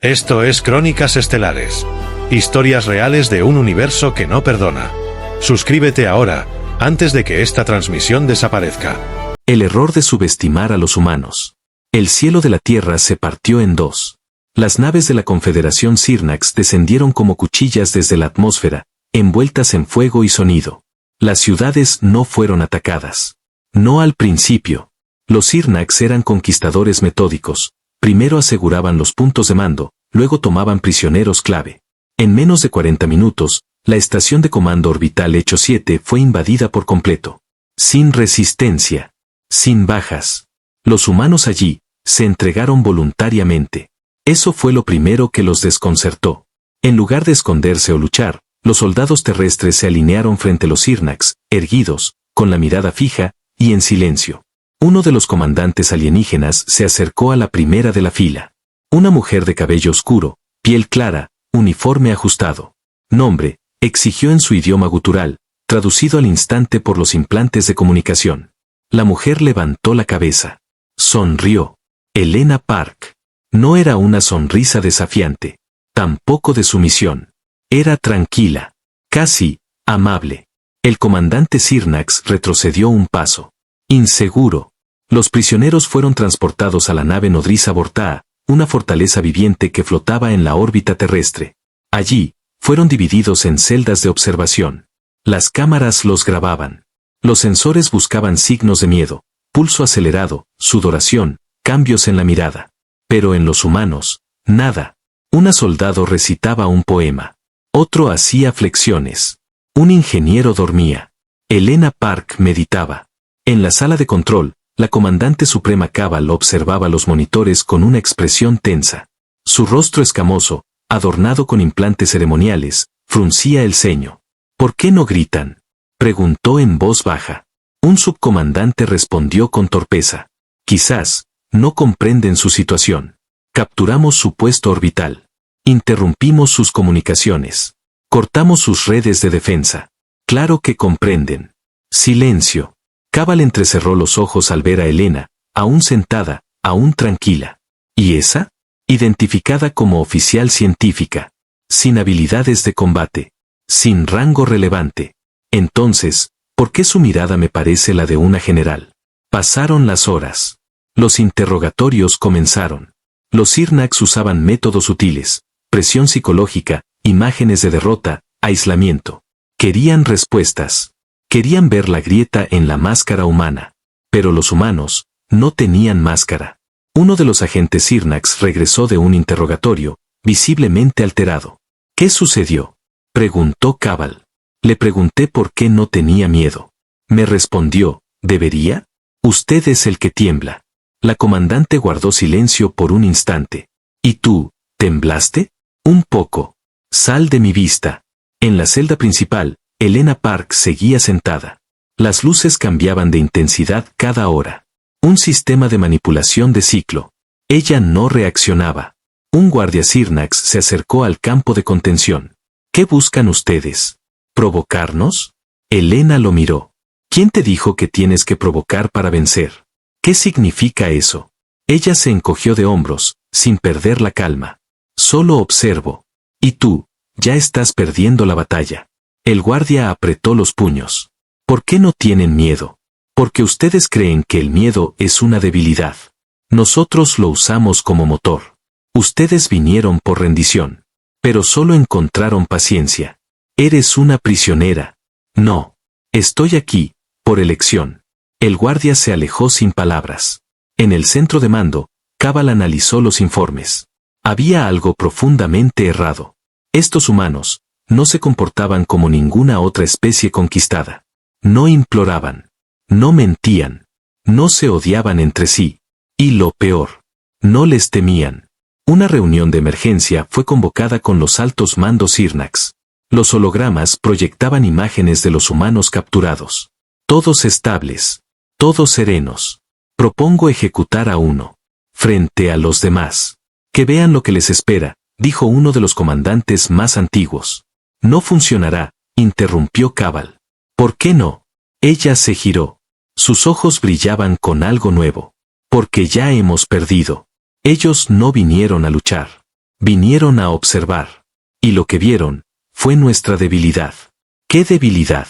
Esto es Crónicas Estelares. Historias reales de un universo que no perdona. Suscríbete ahora, antes de que esta transmisión desaparezca. El error de subestimar a los humanos. El cielo de la Tierra se partió en dos. Las naves de la Confederación Sirnax descendieron como cuchillas desde la atmósfera, envueltas en fuego y sonido. Las ciudades no fueron atacadas. No al principio. Los Sirnax eran conquistadores metódicos. Primero aseguraban los puntos de mando, luego tomaban prisioneros clave. En menos de 40 minutos, la estación de comando orbital Echo 7 fue invadida por completo. Sin resistencia. Sin bajas. Los humanos allí se entregaron voluntariamente. Eso fue lo primero que los desconcertó. En lugar de esconderse o luchar, los soldados terrestres se alinearon frente a los Sirnax, erguidos, con la mirada fija y en silencio. Uno de los comandantes alienígenas se acercó a la primera de la fila. Una mujer de cabello oscuro, piel clara, uniforme ajustado. Nombre, exigió en su idioma gutural, traducido al instante por los implantes de comunicación. La mujer levantó la cabeza. Sonrió. Elena Park. No era una sonrisa desafiante. Tampoco de sumisión. Era tranquila. Casi amable. El comandante Sirnax retrocedió un paso. Inseguro. Los prisioneros fueron transportados a la nave nodriza Vortaa, una fortaleza viviente que flotaba en la órbita terrestre. Allí, fueron divididos en celdas de observación. Las cámaras los grababan. Los sensores buscaban signos de miedo, pulso acelerado, sudoración, cambios en la mirada. Pero en los humanos, nada. Un soldado recitaba un poema. Otro hacía flexiones. Un ingeniero dormía. Elena Park meditaba. En la sala de control, la comandante suprema Cabal observaba los monitores con una expresión tensa. Su rostro escamoso, adornado con implantes ceremoniales, fruncía el ceño. ¿Por qué no gritan?, preguntó en voz baja. Un subcomandante respondió con torpeza. Quizás, no comprenden su situación. Capturamos su puesto orbital. Interrumpimos sus comunicaciones. Cortamos sus redes de defensa. Claro que comprenden. Silencio. Cabal entrecerró los ojos al ver a Elena, aún sentada, aún tranquila. ¿Y esa? Identificada como oficial científica. Sin habilidades de combate. Sin rango relevante. Entonces, ¿por qué su mirada me parece la de una general? Pasaron las horas. Los interrogatorios comenzaron. Los Sirnax usaban métodos sutiles, presión psicológica, imágenes de derrota, aislamiento. Querían respuestas. Querían ver la grieta en la máscara humana. Pero los humanos no tenían máscara. Uno de los agentes Sirnax regresó de un interrogatorio, visiblemente alterado. ¿Qué sucedió?, preguntó Cabal. Le pregunté por qué no tenía miedo. Me respondió, ¿debería? Usted es el que tiembla. La comandante guardó silencio por un instante. ¿Y tú, temblaste? Un poco. Sal de mi vista. En la celda principal, Elena Park seguía sentada. Las luces cambiaban de intensidad cada hora. Un sistema de manipulación de ciclo. Ella no reaccionaba. Un guardia Sirnax se acercó al campo de contención. ¿Qué buscan ustedes? ¿Provocarnos? Elena lo miró. ¿Quién te dijo que tienes que provocar para vencer? ¿Qué significa eso? Ella se encogió de hombros, sin perder la calma. Solo observo. Y tú, ya estás perdiendo la batalla. El guardia apretó los puños. ¿Por qué no tienen miedo? Porque ustedes creen que el miedo es una debilidad. Nosotros lo usamos como motor. Ustedes vinieron por rendición. Pero solo encontraron paciencia. Eres una prisionera. No. Estoy aquí, por elección. El guardia se alejó sin palabras. En el centro de mando, Cabal analizó los informes. Había algo profundamente errado. Estos humanos no se comportaban como ninguna otra especie conquistada. No imploraban. No mentían. No se odiaban entre sí. Y lo peor, no les temían. Una reunión de emergencia fue convocada con los altos mandos Sirnax. Los hologramas proyectaban imágenes de los humanos capturados. Todos estables. Todos serenos. Propongo ejecutar a uno. Frente a los demás. Que vean lo que les espera, dijo uno de los comandantes más antiguos. No funcionará, interrumpió Cabal. ¿Por qué no? Ella se giró. Sus ojos brillaban con algo nuevo. Porque ya hemos perdido. Ellos no vinieron a luchar. Vinieron a observar. Y lo que vieron fue nuestra debilidad. ¿Qué debilidad?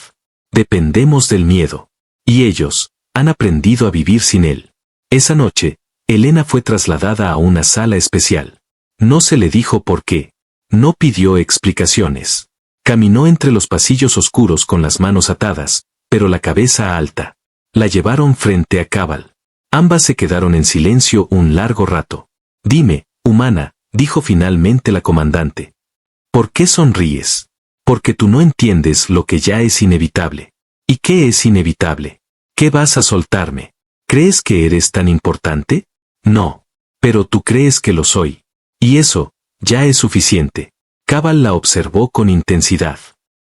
Dependemos del miedo. Y ellos han aprendido a vivir sin él. Esa noche, Elena fue trasladada a una sala especial. No se le dijo por qué. No pidió explicaciones. Caminó entre los pasillos oscuros con las manos atadas, pero la cabeza alta. La llevaron frente a Cabal. Ambas se quedaron en silencio un largo rato. Dime, humana, dijo finalmente la comandante. ¿Por qué sonríes? Porque tú no entiendes lo que ya es inevitable. ¿Y qué es inevitable? ¿Qué vas a soltarme? ¿Crees que eres tan importante? No. Pero tú crees que lo soy. Y eso, ya es suficiente. Cabal la observó con intensidad.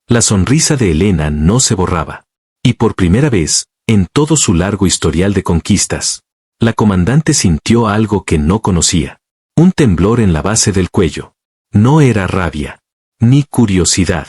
La sonrisa de Elena no se borraba. Y por primera vez, en todo su largo historial de conquistas, la comandante sintió algo que no conocía. Un temblor en la base del cuello. No era rabia, ni curiosidad.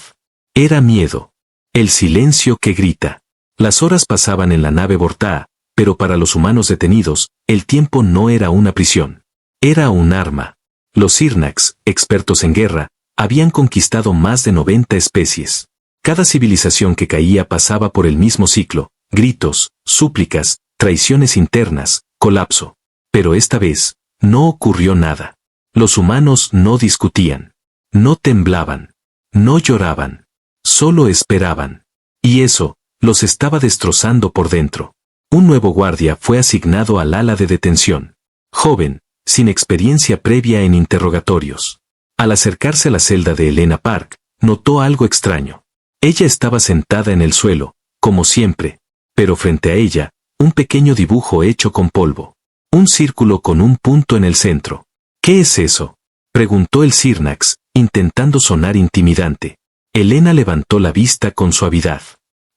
Era miedo. El silencio que grita. Las horas pasaban en la nave Vortaa, pero para los humanos detenidos, el tiempo no era una prisión. Era un arma. Los Sirnax, expertos en guerra, habían conquistado más de 90 especies. Cada civilización que caía pasaba por el mismo ciclo: gritos, súplicas, traiciones internas, colapso. Pero esta vez, no ocurrió nada. Los humanos no discutían. No temblaban. No lloraban. Solo esperaban. Y eso, los estaba destrozando por dentro. Un nuevo guardia fue asignado al ala de detención. Joven, sin experiencia previa en interrogatorios. Al acercarse a la celda de Elena Park, notó algo extraño. Ella estaba sentada en el suelo, como siempre, pero frente a ella, un pequeño dibujo hecho con polvo. Un círculo con un punto en el centro. ¿Qué es eso?, preguntó el Sirnax, intentando sonar intimidante. Elena levantó la vista con suavidad.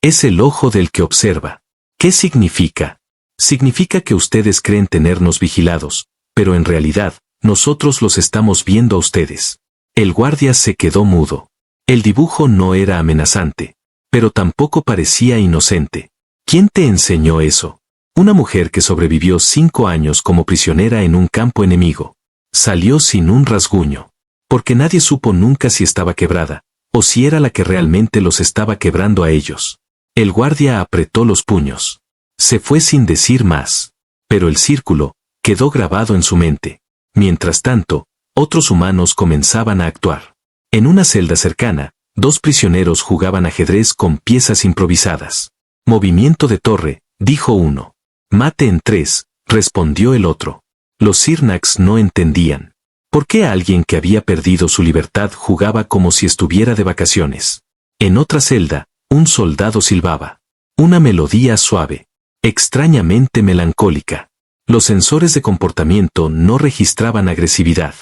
Es el ojo del que observa. ¿Qué significa? Significa que ustedes creen tenernos vigilados, pero en realidad, nosotros los estamos viendo a ustedes. El guardia se quedó mudo. El dibujo no era amenazante, pero tampoco parecía inocente. ¿Quién te enseñó eso? Una mujer que sobrevivió 5 años como prisionera en un campo enemigo. Salió sin un rasguño, porque nadie supo nunca si estaba quebrada, o si era la que realmente los estaba quebrando a ellos. El guardia apretó los puños. Se fue sin decir más. Pero el círculo quedó grabado en su mente. Mientras tanto, otros humanos comenzaban a actuar. En una celda cercana, 2 prisioneros jugaban ajedrez con piezas improvisadas. Movimiento de torre, dijo uno. Mate en 3, respondió el otro. Los Sirnax no entendían. ¿Por qué alguien que había perdido su libertad jugaba como si estuviera de vacaciones? En otra celda, un soldado silbaba. Una melodía suave, extrañamente melancólica. Los sensores de comportamiento no registraban agresividad.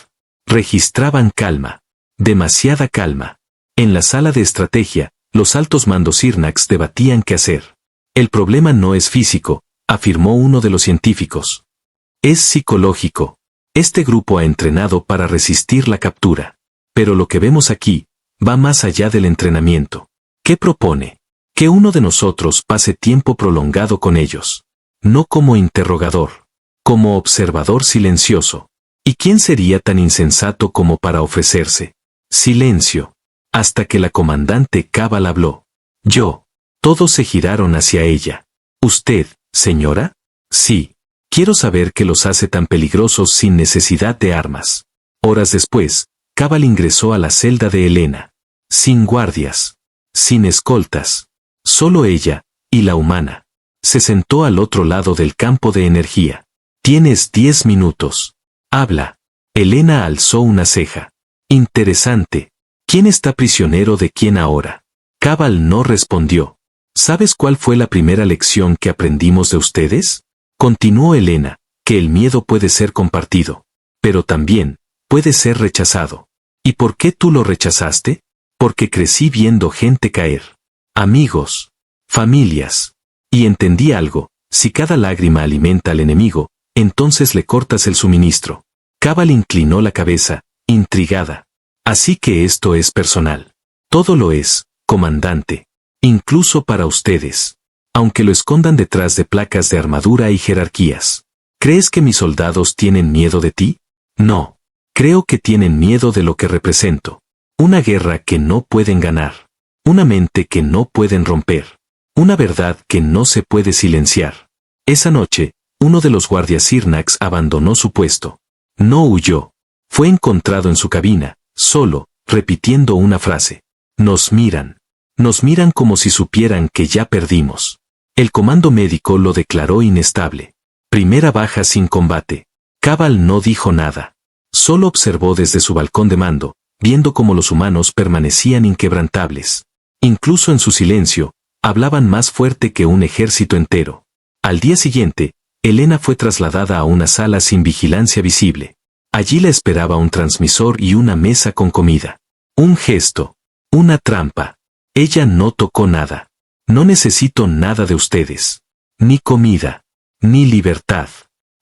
Registraban calma. Demasiada calma. En la sala de estrategia, los altos mandos Sirnax debatían qué hacer. El problema no es físico, afirmó uno de los científicos. Es psicológico. Este grupo ha entrenado para resistir la captura. Pero lo que vemos aquí va más allá del entrenamiento. ¿Qué propone? Que uno de nosotros pase tiempo prolongado con ellos. No como interrogador. Como observador silencioso. ¿Y quién sería tan insensato como para ofrecerse? Silencio. Hasta que la comandante Cabal habló. Yo. Todos se giraron hacia ella. ¿Usted, señora? Sí. Quiero saber qué los hace tan peligrosos sin necesidad de armas. Horas después, Cabal ingresó a la celda de Elena. Sin guardias. Sin escoltas. Solo ella, y la humana. Se sentó al otro lado del campo de energía. Tienes 10 minutos. Habla. Elena alzó una ceja. Interesante. ¿Quién está prisionero de quién ahora? Cabal no respondió. ¿Sabes cuál fue la primera lección que aprendimos de ustedes? Continuó Elena, que el miedo puede ser compartido, pero también puede ser rechazado. ¿Y por qué tú lo rechazaste? Porque crecí viendo gente caer. Amigos. Familias. Y entendí algo: si cada lágrima alimenta al enemigo, entonces le cortas el suministro. Cabal inclinó la cabeza, intrigada. Así que esto es personal. Todo lo es, comandante. Incluso para ustedes. Aunque lo escondan detrás de placas de armadura y jerarquías. ¿Crees que mis soldados tienen miedo de ti? No. Creo que tienen miedo de lo que represento. Una guerra que no pueden ganar. Una mente que no pueden romper. Una verdad que no se puede silenciar. Esa noche, uno de los guardias Sirnax abandonó su puesto. No huyó. Fue encontrado en su cabina, solo, repitiendo una frase. Nos miran. Nos miran como si supieran que ya perdimos. El comando médico lo declaró inestable. Primera baja sin combate. Cabal no dijo nada. Solo observó desde su balcón de mando, viendo cómo los humanos permanecían inquebrantables. Incluso en su silencio, hablaban más fuerte que un ejército entero. Al día siguiente, Elena fue trasladada a una sala sin vigilancia visible. Allí la esperaba un transmisor y una mesa con comida. Un gesto. Una trampa. Ella no tocó nada. No necesito nada de ustedes. Ni comida. Ni libertad.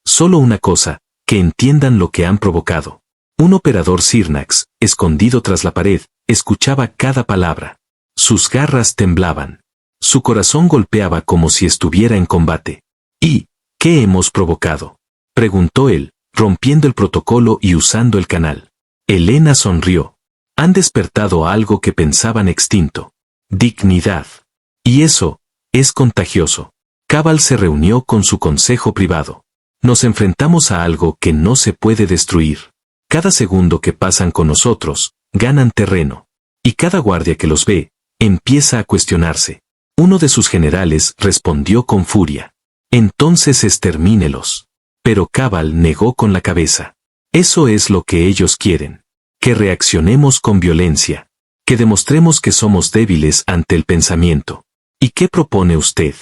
Solo una cosa, que entiendan lo que han provocado. Un operador Sirnax, escondido tras la pared, escuchaba cada palabra. Sus garras temblaban. Su corazón golpeaba como si estuviera en combate. ¿Y qué hemos provocado?, preguntó él, rompiendo el protocolo y usando el canal. Elena sonrió. Han despertado algo que pensaban extinto. Dignidad. Y eso es contagioso. Cabal se reunió con su consejo privado. Nos enfrentamos a algo que no se puede destruir. Cada segundo que pasan con nosotros, ganan terreno. Y cada guardia que los ve, empieza a cuestionarse. Uno de sus generales respondió con furia. Entonces extermínelos. Pero Cabal negó con la cabeza. Eso es lo que ellos quieren. Que reaccionemos con violencia. Que demostremos que somos débiles ante el pensamiento. ¿Y qué propone usted?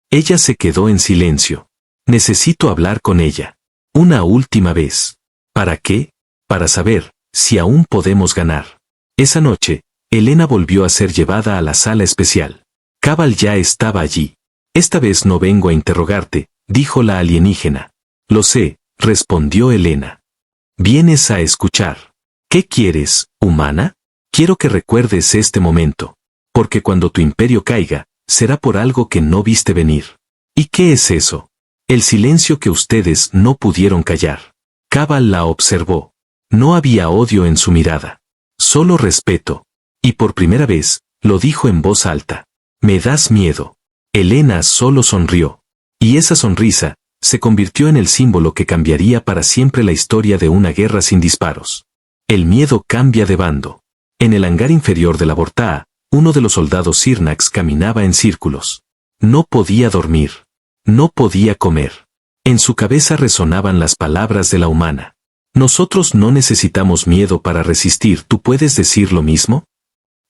Ella se quedó en silencio. Necesito hablar con ella. Una última vez. ¿Para qué? Para saber si aún podemos ganar. Esa noche, Elena volvió a ser llevada a la sala especial. Cabal ya estaba allí. Esta vez no vengo a interrogarte, dijo la alienígena. Lo sé, respondió Elena. Vienes a escuchar. ¿Qué quieres, humana? Quiero que recuerdes este momento. Porque cuando tu imperio caiga, será por algo que no viste venir. ¿Y qué es eso? El silencio que ustedes no pudieron callar. Cabal la observó. No había odio en su mirada. Solo respeto. Y por primera vez, lo dijo en voz alta. Me das miedo. Elena solo sonrió. Y esa sonrisa, se convirtió en el símbolo que cambiaría para siempre la historia de una guerra sin disparos. El miedo cambia de bando. En el hangar inferior de la Vortaa, uno de los soldados Sirnax caminaba en círculos. No podía dormir. No podía comer. En su cabeza resonaban las palabras de la humana. Nosotros no necesitamos miedo para resistir, ¿tú puedes decir lo mismo?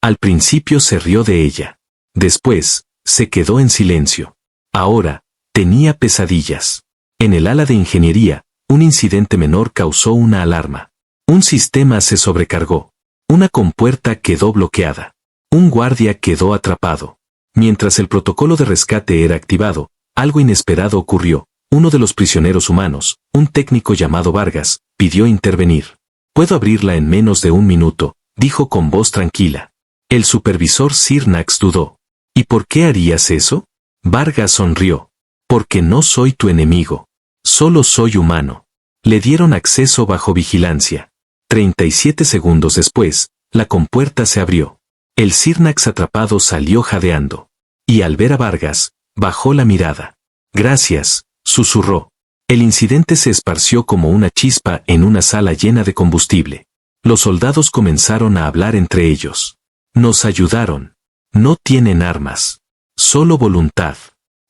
Al principio se rió de ella. Después, se quedó en silencio. Ahora, tenía pesadillas. En el ala de ingeniería, un incidente menor causó una alarma. Un sistema se sobrecargó. Una compuerta quedó bloqueada. Un guardia quedó atrapado. Mientras el protocolo de rescate era activado, algo inesperado ocurrió. Uno de los prisioneros humanos, un técnico llamado Vargas, pidió intervenir. Puedo abrirla en menos de un minuto, dijo con voz tranquila. El supervisor Sirnax dudó. ¿Y por qué harías eso? Vargas sonrió. Porque no soy tu enemigo. Solo soy humano. Le dieron acceso bajo vigilancia. 37 segundos después, la compuerta se abrió. El Sirnax atrapado salió jadeando. Y al ver a Vargas, bajó la mirada. Gracias, susurró. El incidente se esparció como una chispa en una sala llena de combustible. Los soldados comenzaron a hablar entre ellos. Nos ayudaron. No tienen armas. Solo voluntad.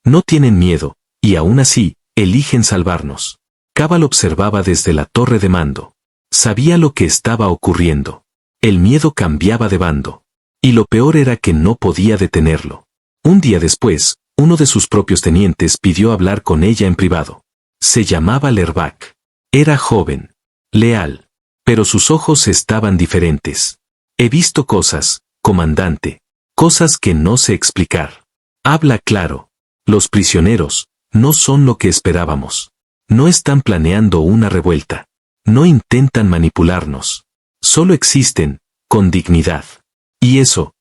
No tienen miedo, y aún así, eligen salvarnos. Cabal observaba desde la torre de mando. Sabía lo que estaba ocurriendo. El miedo cambiaba de bando. Y lo peor era que no podía detenerlo. Un día después, uno de sus propios tenientes pidió hablar con ella en privado. Se llamaba Lervac. Era joven. Leal. Pero sus ojos estaban diferentes. He visto cosas, comandante. Cosas que no sé explicar. Habla claro. Los prisioneros no son lo que esperábamos. No están planeando una revuelta. No intentan manipularnos. Solo existen, con dignidad. Y eso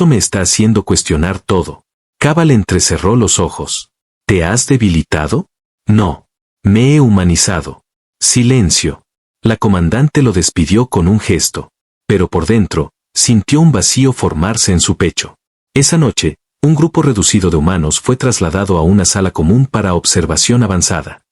me está haciendo cuestionar todo. Cabal entrecerró los ojos. ¿Te has debilitado? No. Me he humanizado. Silencio. La comandante lo despidió con un gesto, pero por dentro, sintió un vacío formarse en su pecho. Esa noche, un grupo reducido de humanos fue trasladado a una sala común para observación avanzada.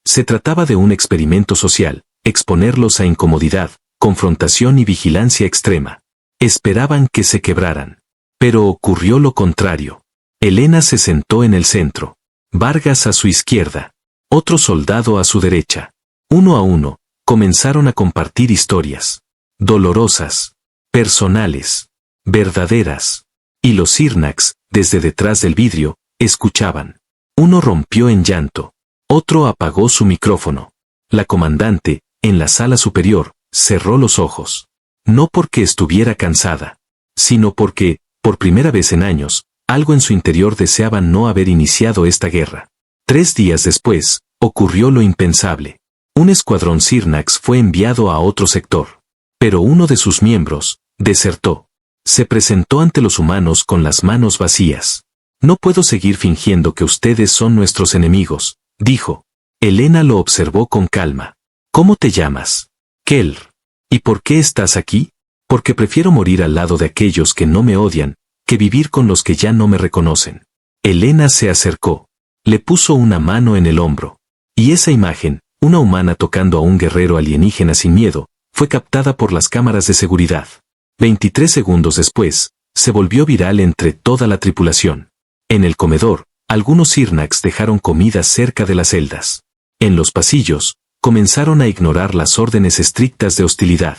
Se trataba de un experimento social, exponerlos a incomodidad, confrontación y vigilancia extrema. Esperaban que se quebraran. Pero ocurrió lo contrario. Elena se sentó en el centro. Vargas a su izquierda. Otro soldado a su derecha. Uno a uno, comenzaron a compartir historias. Dolorosas. Personales. Verdaderas. Y los Sirnax, desde detrás del vidrio, escuchaban. Uno rompió en llanto. Otro apagó su micrófono. La comandante, en la sala superior, cerró los ojos. No porque estuviera cansada, sino porque, por primera vez en años, algo en su interior deseaba no haber iniciado esta guerra. 3 días después, ocurrió lo impensable. Un escuadrón Sirnax fue enviado a otro sector. Pero uno de sus miembros, desertó. Se presentó ante los humanos con las manos vacías. No puedo seguir fingiendo que ustedes son nuestros enemigos, dijo. Elena lo observó con calma. ¿Cómo te llamas? Kelr. ¿Y por qué estás aquí? Porque prefiero morir al lado de aquellos que no me odian, que vivir con los que ya no me reconocen. Elena se acercó. Le puso una mano en el hombro. Y esa imagen, una humana tocando a un guerrero alienígena sin miedo, fue captada por las cámaras de seguridad. 23 segundos después, se volvió viral entre toda la tripulación. En el comedor, algunos Sirnax dejaron comida cerca de las celdas. En los pasillos, comenzaron a ignorar las órdenes estrictas de hostilidad.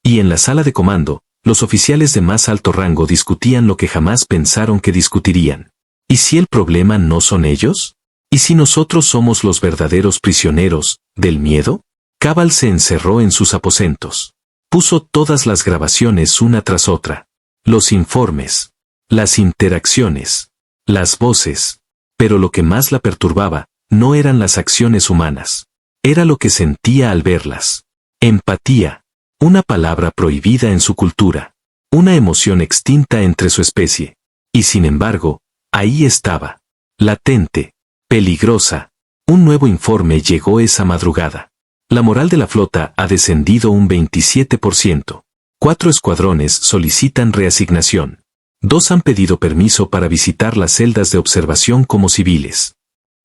Y en la sala de comando, los oficiales de más alto rango discutían lo que jamás pensaron que discutirían. ¿Y si el problema no son ellos? ¿Y si nosotros somos los verdaderos prisioneros del miedo? Cabal se encerró en sus aposentos. Puso todas las grabaciones una tras otra. Los informes. Las interacciones. Las voces. Pero lo que más la perturbaba, no eran las acciones humanas. Era lo que sentía al verlas. Empatía. Una palabra prohibida en su cultura. Una emoción extinta entre su especie. Y sin embargo, ahí estaba. Latente. Peligrosa. Un nuevo informe llegó esa madrugada. La moral de la flota ha descendido un 27%. 4 escuadrones solicitan reasignación. 2 han pedido permiso para visitar las celdas de observación como civiles.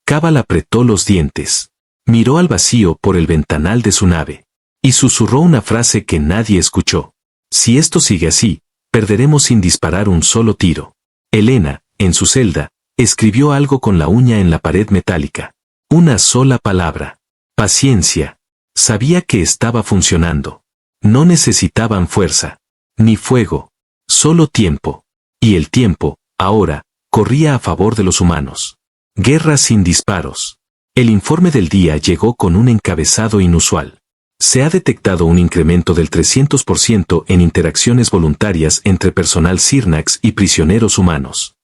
Cabal apretó los dientes. Miró al vacío por el ventanal de su nave. Y susurró una frase que nadie escuchó. Si esto sigue así, perderemos sin disparar un solo tiro. Elena, en su celda, escribió algo con la uña en la pared metálica. Una sola palabra. Paciencia. Sabía que estaba funcionando. No necesitaban fuerza. Ni fuego. Solo tiempo. Y el tiempo, ahora, corría a favor de los humanos. Guerra sin disparos. El informe del día llegó con un encabezado inusual. Se ha detectado un incremento del 300% en interacciones voluntarias entre personal Sirnax y prisioneros humanos.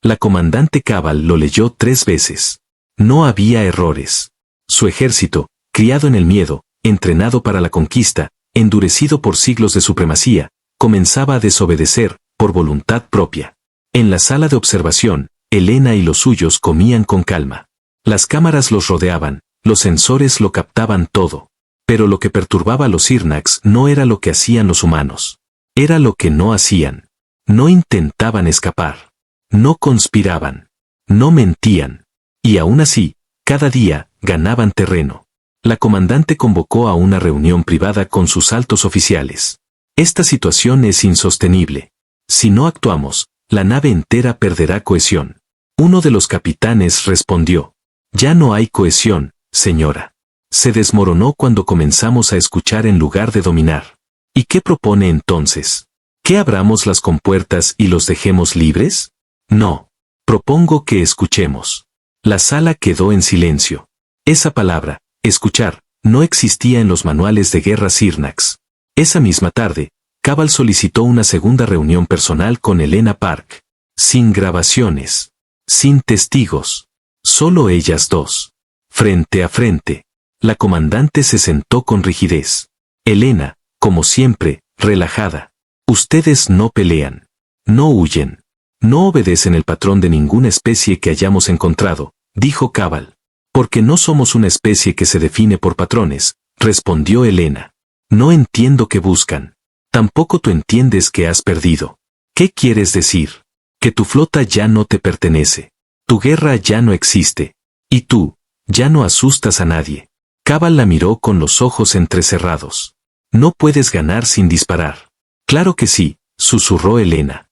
La comandante Cabal lo leyó 3 veces. No había errores. Su ejército, criado en el miedo, entrenado para la conquista, endurecido por siglos de supremacía, comenzaba a desobedecer, por voluntad propia. En la sala de observación, Elena y los suyos comían con calma. Las cámaras los rodeaban, los sensores lo captaban todo. Pero lo que perturbaba a los Sirnax no era lo que hacían los humanos. Era lo que no hacían. No intentaban escapar. No conspiraban. No mentían. Y aún así, cada día, ganaban terreno. La comandante convocó a una reunión privada con sus altos oficiales. Esta situación es insostenible. Si no actuamos, la nave entera perderá cohesión. Uno de los capitanes respondió. Ya no hay cohesión, señora. Se desmoronó cuando comenzamos a escuchar en lugar de dominar. ¿Y qué propone entonces? ¿Que abramos las compuertas y los dejemos libres? No. Propongo que escuchemos. La sala quedó en silencio. Esa palabra, escuchar, no existía en los manuales de guerra Sirnax. Esa misma tarde, Cabal solicitó una segunda reunión personal con Elena Park. Sin grabaciones. Sin testigos. Solo ellas dos. Frente a frente. La comandante se sentó con rigidez. Elena, como siempre, relajada. Ustedes no pelean. No huyen. No obedecen el patrón de ninguna especie que hayamos encontrado, dijo Cabal. Porque no somos una especie que se define por patrones, respondió Elena. No entiendo qué buscan. Tampoco tú entiendes que has perdido. ¿Qué quieres decir? Que tu flota ya no te pertenece. Tu guerra ya no existe. Y tú, ya no asustas a nadie. Cabal la miró con los ojos entrecerrados. No puedes ganar sin disparar. Claro que sí, susurró Helena.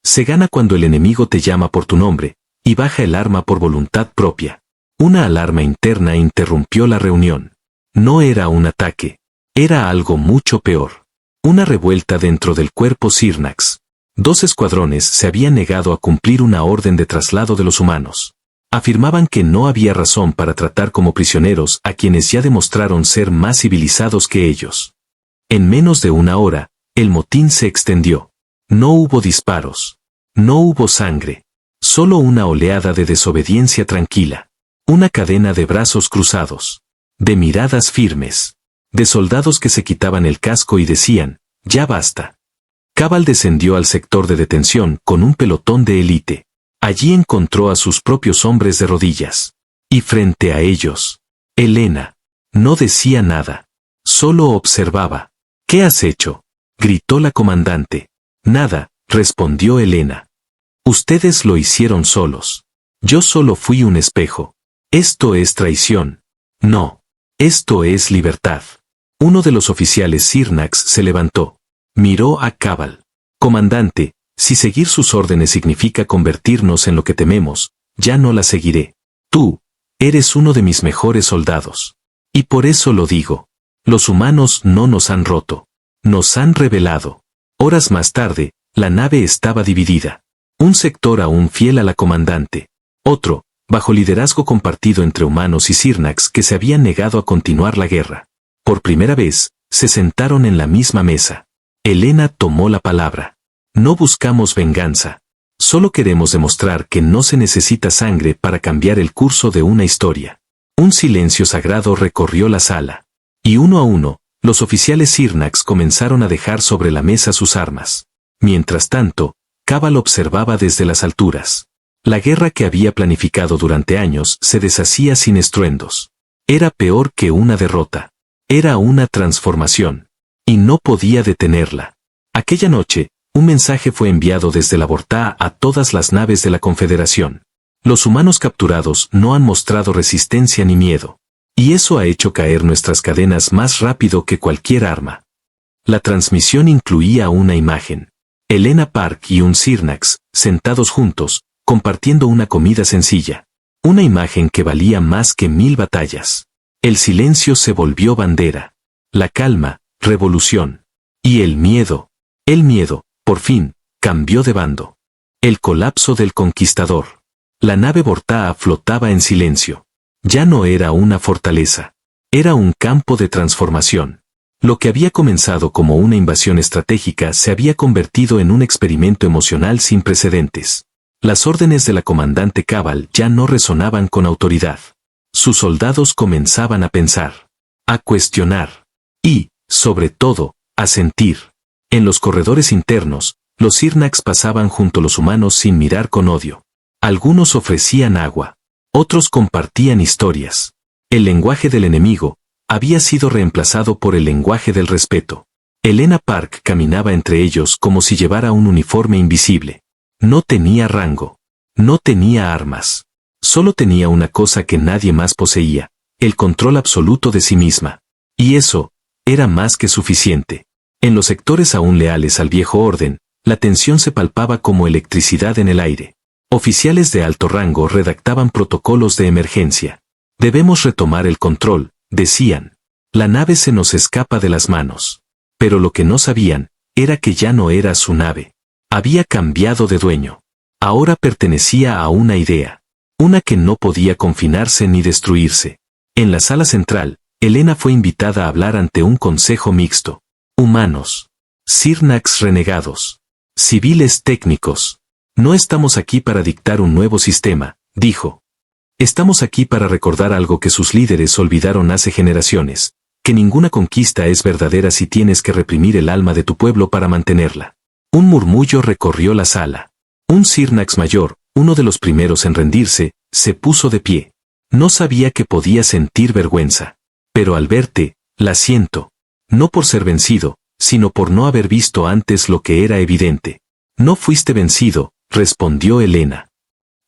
Se gana cuando el enemigo te llama por tu nombre, y baja el arma por voluntad propia. Una alarma interna interrumpió la reunión. No era un ataque. Era algo mucho peor. Una revuelta dentro del cuerpo Sirnax. 2 escuadrones se habían negado a cumplir una orden de traslado de los humanos. Afirmaban que no había razón para tratar como prisioneros a quienes ya demostraron ser más civilizados que ellos. En menos de una hora, el motín se extendió. No hubo disparos. No hubo sangre. Solo una oleada de desobediencia tranquila. Una cadena de brazos cruzados. De miradas firmes. De soldados que se quitaban el casco y decían, ya basta. Cabal descendió al sector de detención con un pelotón de élite. Allí encontró a sus propios hombres de rodillas. Y frente a ellos, Helena. No decía nada. Solo observaba. ¿Qué has hecho?, gritó la comandante. Nada, respondió Helena. Ustedes lo hicieron solos. Yo solo fui un espejo. Esto es traición. No. Esto es libertad. Uno de los oficiales Sirnax se levantó. Miró a Cabal. Comandante, si seguir sus órdenes significa convertirnos en lo que tememos, ya no la seguiré. Tú, eres uno de mis mejores soldados. Y por eso lo digo. Los humanos no nos han roto. Nos han rebelado. Horas más tarde, la nave estaba dividida. Un sector aún fiel a la comandante. Otro, bajo liderazgo compartido entre humanos y Sirnax que se habían negado a continuar la guerra. Por primera vez, se sentaron en la misma mesa. Helena tomó la palabra. No buscamos venganza. Solo queremos demostrar que no se necesita sangre para cambiar el curso de una historia. Un silencio sagrado recorrió la sala. Y uno a uno, los oficiales Sirnax comenzaron a dejar sobre la mesa sus armas. Mientras tanto, Cabal observaba desde las alturas. La guerra que había planificado durante años se deshacía sin estruendos. Era peor que una derrota. Era una transformación. Y no podía detenerla. Aquella noche, un mensaje fue enviado desde la Vortaa a todas las naves de la Confederación. Los humanos capturados no han mostrado resistencia ni miedo. Y eso ha hecho caer nuestras cadenas más rápido que cualquier arma. La transmisión incluía una imagen. Helena Park y un Sirnax, sentados juntos, compartiendo una comida sencilla. Una imagen que valía más que 1000 batallas. El silencio se volvió bandera. La calma, revolución. Y el miedo, por fin, cambió de bando. El colapso del conquistador. La nave Vortaa flotaba en silencio. Ya no era una fortaleza. Era un campo de transformación. Lo que había comenzado como una invasión estratégica se había convertido en un experimento emocional sin precedentes. Las órdenes de la comandante Cabal ya no resonaban con autoridad. Sus soldados comenzaban a pensar, a cuestionar y, sobre todo, a sentir. En los corredores internos, los Sirnax pasaban junto a los humanos sin mirar con odio. Algunos ofrecían agua. Otros compartían historias. El lenguaje del enemigo había sido reemplazado por el lenguaje del respeto. Helena Park caminaba entre ellos como si llevara un uniforme invisible. No tenía rango. No tenía armas. Solo tenía una cosa que nadie más poseía, el control absoluto de sí misma. Y eso era más que suficiente. En los sectores aún leales al viejo orden, la tensión se palpaba como electricidad en el aire. Oficiales de alto rango redactaban protocolos de emergencia. Debemos retomar el control, decían. La nave se nos escapa de las manos. Pero lo que no sabían, era que ya no era su nave. Había cambiado de dueño. Ahora pertenecía a una idea. Una que no podía confinarse ni destruirse. En la sala central, Helena fue invitada a hablar ante un consejo mixto. Humanos. Sirnax renegados. Civiles técnicos. No estamos aquí para dictar un nuevo sistema, dijo. Estamos aquí para recordar algo que sus líderes olvidaron hace generaciones, que ninguna conquista es verdadera si tienes que reprimir el alma de tu pueblo para mantenerla. Un murmullo recorrió la sala. Un Sirnax mayor, uno de los primeros en rendirse, se puso de pie. No sabía que podía sentir vergüenza. Pero al verte, la siento. No por ser vencido, sino por no haber visto antes lo que era evidente. No fuiste vencido, respondió Elena.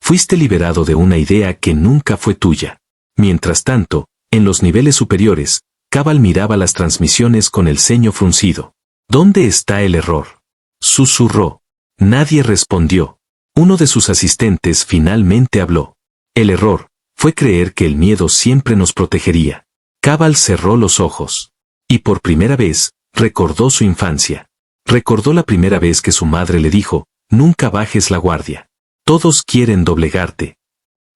Fuiste liberado de una idea que nunca fue tuya. Mientras tanto, en los niveles superiores, Cabal miraba las transmisiones con el ceño fruncido. ¿Dónde está el error?, susurró. Nadie respondió. Uno de sus asistentes finalmente habló. El error fue creer que el miedo siempre nos protegería. Cabal cerró los ojos. Y por primera vez, recordó su infancia. Recordó la primera vez que su madre le dijo, nunca bajes la guardia. Todos quieren doblegarte.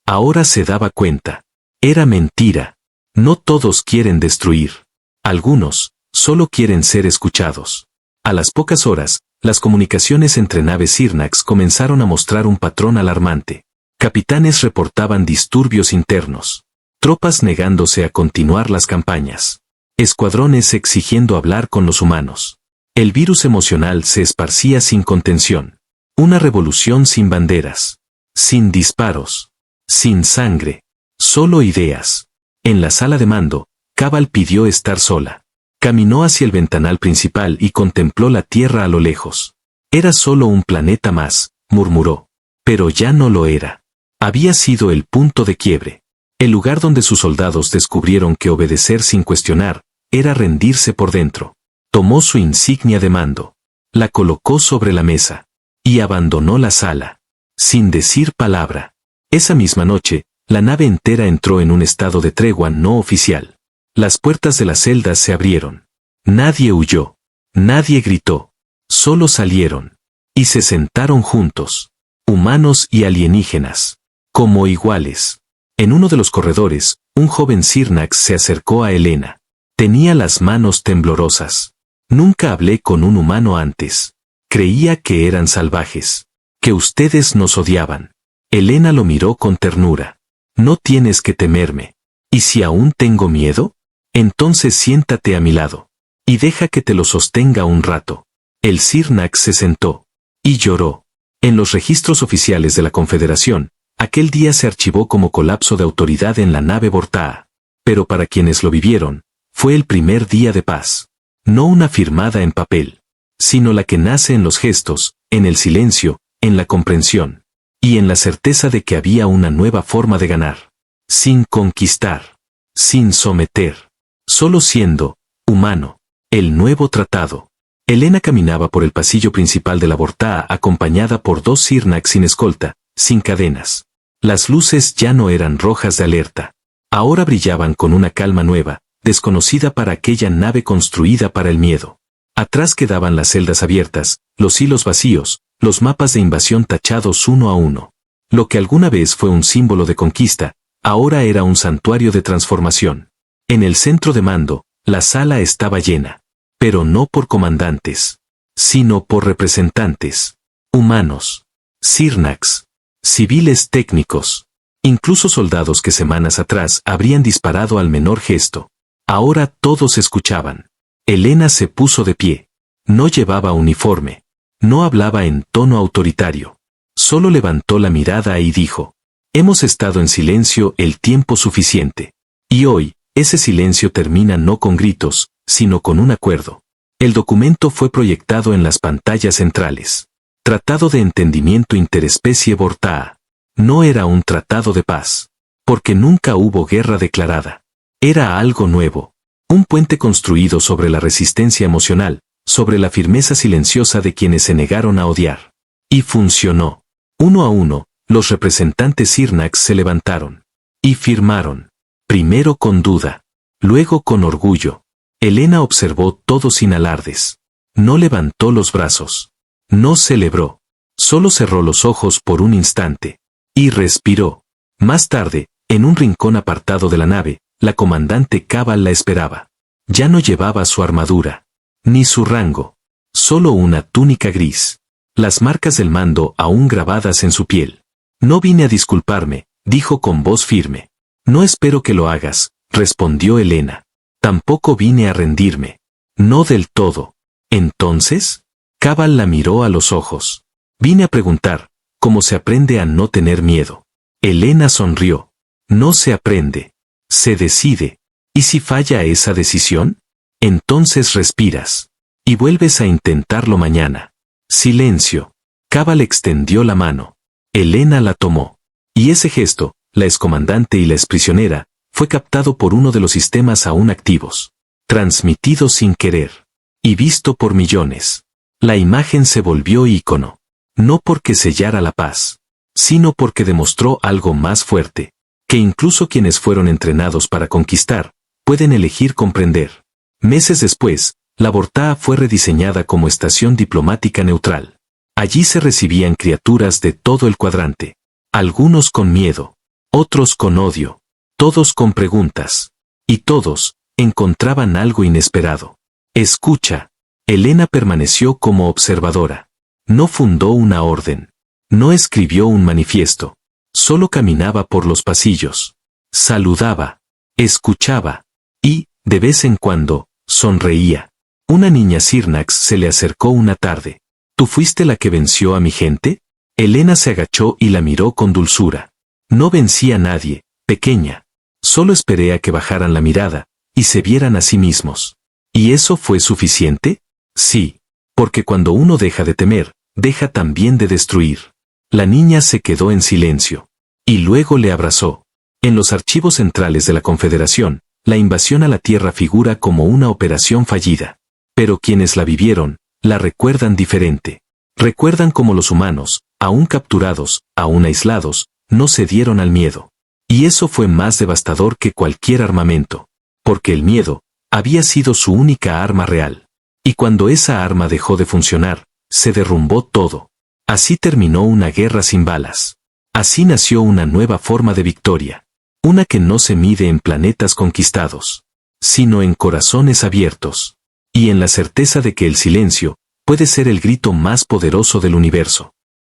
Ahora se daba cuenta. Era mentira. No todos quieren destruir. Algunos solo quieren ser escuchados. A las pocas horas, las comunicaciones entre naves Sirnax comenzaron a mostrar un patrón alarmante. Capitanes reportaban disturbios internos. Tropas negándose a continuar las campañas. Escuadrones exigiendo hablar con los humanos. El virus emocional se esparcía sin contención. Una revolución sin banderas. Sin disparos. Sin sangre. Solo ideas. En la sala de mando, Cabal pidió estar sola. Caminó hacia el ventanal principal y contempló la Tierra a lo lejos. Era solo un planeta más, murmuró. Pero ya no lo era. Había sido el punto de quiebre. El lugar donde sus soldados descubrieron que obedecer sin cuestionar era rendirse por dentro. Tomó su insignia de mando. La colocó sobre la mesa. Y abandonó la sala. Sin decir palabra. Esa misma noche, la nave entera entró en un estado de tregua no oficial. Las puertas de las celdas se abrieron. Nadie huyó. Nadie gritó. Solo salieron. Y se sentaron juntos. Humanos y alienígenas. Como iguales. En uno de los corredores, un joven Sirnax se acercó a Elena. Tenía las manos temblorosas. Nunca hablé con un humano antes. Creía que eran salvajes. Que ustedes nos odiaban. Elena lo miró con ternura. No tienes que temerme. ¿Y si aún tengo miedo? Entonces siéntate a mi lado. Y deja que te lo sostenga un rato. El Sirnax se sentó. Y lloró. En los registros oficiales de la Confederación, aquel día se archivó como colapso de autoridad en la nave Vortaa. Pero para quienes lo vivieron, fue el primer día de paz. No una firmada en papel, sino la que nace en los gestos, en el silencio, en la comprensión. Y en la certeza de que había una nueva forma de ganar. Sin conquistar. Sin someter. Solo siendo, humano. El nuevo tratado. Elena caminaba por el pasillo principal de la Vortaa acompañada por dos Sirnax sin escolta, sin cadenas. Las luces ya no eran rojas de alerta. Ahora brillaban con una calma nueva, desconocida para aquella nave construida para el miedo. Atrás quedaban las celdas abiertas, los hilos vacíos, los mapas de invasión tachados uno a uno. Lo que alguna vez fue un símbolo de conquista, ahora era un santuario de transformación. En el centro de mando, la sala estaba llena. Pero no por comandantes, sino por representantes. Humanos. Sirnax. Civiles técnicos. Incluso soldados que semanas atrás habrían disparado al menor gesto. Ahora todos escuchaban. Elena se puso de pie. No llevaba uniforme. No hablaba en tono autoritario. Solo levantó la mirada y dijo: hemos estado en silencio el tiempo suficiente. Y hoy, ese silencio termina no con gritos, sino con un acuerdo. El documento fue proyectado en las pantallas centrales. Tratado de Entendimiento Interespecie Vortaa. No era un tratado de paz. Porque nunca hubo guerra declarada. Era algo nuevo. Un puente construido sobre la resistencia emocional, sobre la firmeza silenciosa de quienes se negaron a odiar. Y funcionó. Uno a uno, los representantes Sirnax se levantaron. Y firmaron. Primero con duda. Luego con orgullo. Elena observó todo sin alardes. No levantó los brazos. No celebró. Solo cerró los ojos por un instante. Y respiró. Más tarde, en un rincón apartado de la nave, la comandante Cabal la esperaba. Ya no llevaba su armadura. Ni su rango. Solo una túnica gris. Las marcas del mando aún grabadas en su piel. No vine a disculparme, dijo con voz firme. No espero que lo hagas, respondió Elena. Tampoco vine a rendirme. No del todo. ¿Entonces? Cabal la miró a los ojos. Vine a preguntar, ¿cómo se aprende a no tener miedo? Elena sonrió. No se aprende. Se decide. ¿Y si falla esa decisión? Entonces respiras. Y vuelves a intentarlo mañana. Silencio. Cava le extendió la mano. Elena la tomó. Y ese gesto, la excomandante y la exprisionera, fue captado por uno de los sistemas aún activos. Transmitido sin querer. Y visto por millones. La imagen se volvió ícono. No porque sellara la paz, sino porque demostró algo más fuerte, que incluso quienes fueron entrenados para conquistar, pueden elegir comprender. Meses después, la Vortaa fue rediseñada como estación diplomática neutral. Allí se recibían criaturas de todo el cuadrante, algunos con miedo, otros con odio, todos con preguntas, y todos encontraban algo inesperado. Escucha. Elena permaneció como observadora. No fundó una orden. No escribió un manifiesto. Solo caminaba por los pasillos. Saludaba. Escuchaba. Y, de vez en cuando, sonreía. Una niña Sirnax se le acercó una tarde. ¿Tú fuiste la que venció a mi gente? Elena se agachó y la miró con dulzura. No vencí a nadie, pequeña. Solo esperé a que bajaran la mirada, y se vieran a sí mismos. ¿Y eso fue suficiente? Sí. Porque cuando uno deja de temer, deja también de destruir. La niña se quedó en silencio. Y luego le abrazó. En los archivos centrales de la Confederación, la invasión a la Tierra figura como una operación fallida. Pero quienes la vivieron, la recuerdan diferente. Recuerdan cómo los humanos, aún capturados, aún aislados, no cedieron al miedo. Y eso fue más devastador que cualquier armamento. Porque el miedo había sido su única arma real. Y cuando esa arma dejó de funcionar, se derrumbó todo. Así terminó una guerra sin balas. Así nació una nueva forma de victoria. Una que no se mide en planetas conquistados, sino en corazones abiertos. Y en la certeza de que el silencio puede ser el grito más poderoso del universo.